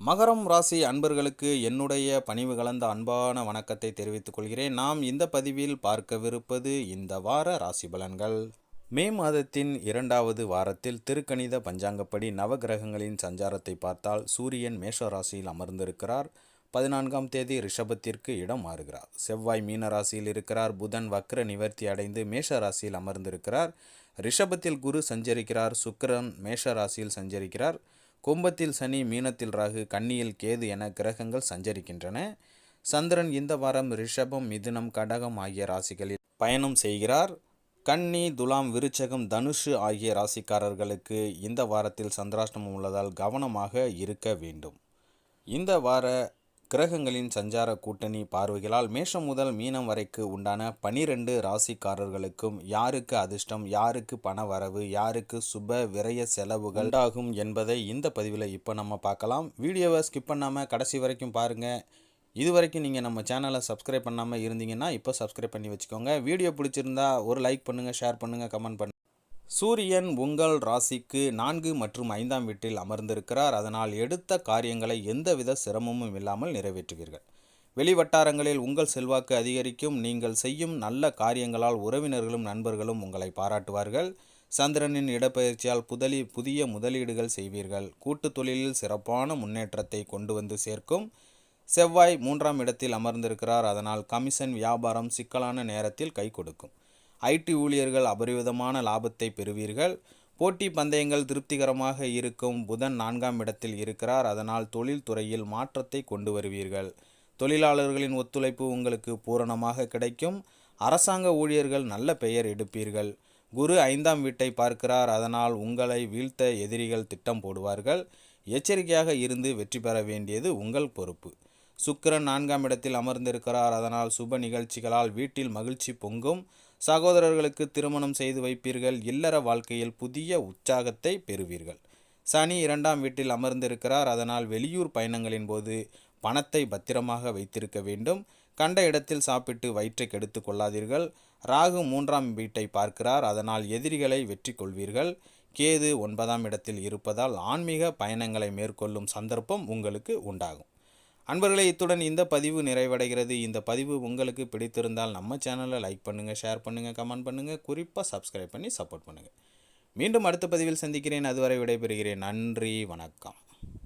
மகரம் ராசி அன்பர்களுக்கு என்னுடைய பணிவு கலந்த அன்பான வணக்கத்தை தெரிவித்துக் கொள்கிறேன். நாம் இந்த பதிவில் பார்க்கவிருப்பது இந்த வார ராசி பலன்கள். மே மாதத்தின் 2வது வாரத்தில் திருக்கணித பஞ்சாங்கப்படி நவகிரகங்களின் சஞ்சாரத்தை பார்த்தால் சூரியன் மேஷ ராசியில் அமர்ந்திருக்கிறார். 14ஆம் தேதி ரிஷபத்திற்கு இடம் மாறுகிறார். செவ்வாய் மீன ராசியில் இருக்கிறார். புதன் வக்ர நிவர்த்தி அடைந்து மேஷ ராசியில் அமர்ந்திருக்கிறார். ரிஷபத்தில் குரு சஞ்சரிக்கிறார். சுக்கிரன் மேஷ ராசியில் சஞ்சரிக்கிறார். கும்பத்தில் சனி, மீனத்தில் ராகு, கன்னியில் கேது என கிரகங்கள் சஞ்சரிக்கின்றன. சந்திரன் இந்த வாரம் ரிஷபம், மிதுனம், கடகம் ஆகிய ராசிகளில் பயணம் செய்கிறார். கன்னி, துலாம், விருச்சகம், தனுஷு ஆகிய ராசிக்காரர்களுக்கு இந்த வாரத்தில் சந்திராஷ்டமம் உள்ளதால் கவனமாக இருக்க வேண்டும். இந்த வார கிரகங்களின் சஞ்சார கூட்டணி பார்வைகளால் மேஷம் முதல் மீனம் வரைக்கு உண்டான 12 ராசிக்காரர்களுக்கும் யாருக்கு அதிர்ஷ்டம், யாருக்கு பண வரவு, யாருக்கு சுப விரய செலவுகள் உண்டாகும் என்பதை இந்த பதிவில் இப்போ நம்ம பார்க்கலாம். வீடியோவை ஸ்கிப் பண்ணாமல் கடைசி வரைக்கும் பாருங்கள். இது வரைக்கும் நீங்கள் நம்ம சேனலை சப்ஸ்கிரைப் பண்ணாமல் இருந்தீங்கன்னா இப்போ சப்ஸ்கிரைப் பண்ணி வச்சுக்கோங்க. வீடியோ பிடிச்சிருந்தா ஒரு லைக் பண்ணுங்கள், ஷேர் பண்ணுங்கள், கமெண்ட் பண்ணுங்கள். சூரியன் உங்கள் ராசிக்கு 4 மற்றும் 5ஆம் வீட்டில் அமர்ந்திருக்கிறார். அதனால் எடுத்த காரியங்களை எந்தவித சிரமமும் இல்லாமல் நிறைவேற்றுவீர்கள். வெளிவட்டாரங்களில் உங்கள் செல்வாக்கு அதிகரிக்கும். நீங்கள் செய்யும் நல்ல காரியங்களால் உறவினர்களும் நண்பர்களும் உங்களை பாராட்டுவார்கள். சந்திரனின் இடப்பெயர்ச்சியால் புதிய முதலீடுகள் செய்வீர்கள். கூட்டு தொழிலில் சிறப்பான முன்னேற்றத்தை கொண்டு வந்து சேர்க்கும். செவ்வாய் 3ஆம் இடத்தில் அமர்ந்திருக்கிறார். அதனால் கமிஷன் வியாபாரம் சிக்கலான நேரத்தில் கை கொடுக்கும். ஐடி ஊழியர்கள் அபரிவிதமான லாபத்தை பெறுவீர்கள். போட்டி பந்தயங்கள் திருப்திகரமாக இருக்கும். புதன் 4ஆம் இடத்தில் இருக்கிறார். அதனால் தொழில் துறையில் மாற்றத்தை கொண்டு வருவீர்கள். தொழிலாளர்களின் ஒத்துழைப்பு உங்களுக்கு பூரணமாக கிடைக்கும். அரசாங்க ஊழியர்கள் நல்ல பெயர் எடுப்பீர்கள். குரு 5ஆம் வீட்டை பார்க்கிறார். அதனால் உங்களை வீழ்த்த எதிரிகள் திட்டம் போடுவார்கள். எச்சரிக்கையாக இருந்து வெற்றி பெற வேண்டியது உங்கள் பொறுப்பு. சுக்கிரன் 4ஆம் இடத்தில் அமர்ந்திருக்கிறார். அதனால் சுப நிகழ்ச்சிகளால் வீட்டில் மகிழ்ச்சி பொங்கும். சகோதரர்களுக்கு திருமணம் செய்து வைப்பீர்கள். இல்லற வாழ்க்கையில் புதிய உற்சாகத்தை பெறுவீர்கள். சனி 2ஆம் வீட்டில் அமர்ந்திருக்கிறார். அதனால் வெளியூர் பயணங்களின் போது பணத்தை பத்திரமாக வைத்திருக்க வேண்டும். கண்ட இடத்தில் சாப்பிட்டு வயிற்றை கெடுத்து கொள்ளாதீர்கள். ராகு 3ஆம் வீட்டை பார்க்கிறார். அதனால் எதிரிகளை வெற்றி கொள்வீர்கள். கேது 9ஆம் இடத்தில் இருப்பதால் ஆன்மீக பயணங்களை மேற்கொள்ளும் சந்தர்ப்பம் உங்களுக்கு உண்டாகும். அன்பர்களே, இத்துடன் இந்த பதிவு நிறைவடைகிறது. இந்த பதிவு உங்களுக்கு பிடித்திருந்தால் நம்ம சேனலை லைக் பண்ணுங்கள், ஷேர் பண்ணுங்கள், கமெண்ட் பண்ணுங்கள், குறிப்பாக சப்ஸ்கிரைப் பண்ணி சப்போர்ட் பண்ணுங்கள். மீண்டும் அடுத்த பதிவில் சந்திக்கிறேன். அதுவரை விடைபெறுகிறேன். நன்றி, வணக்கம்.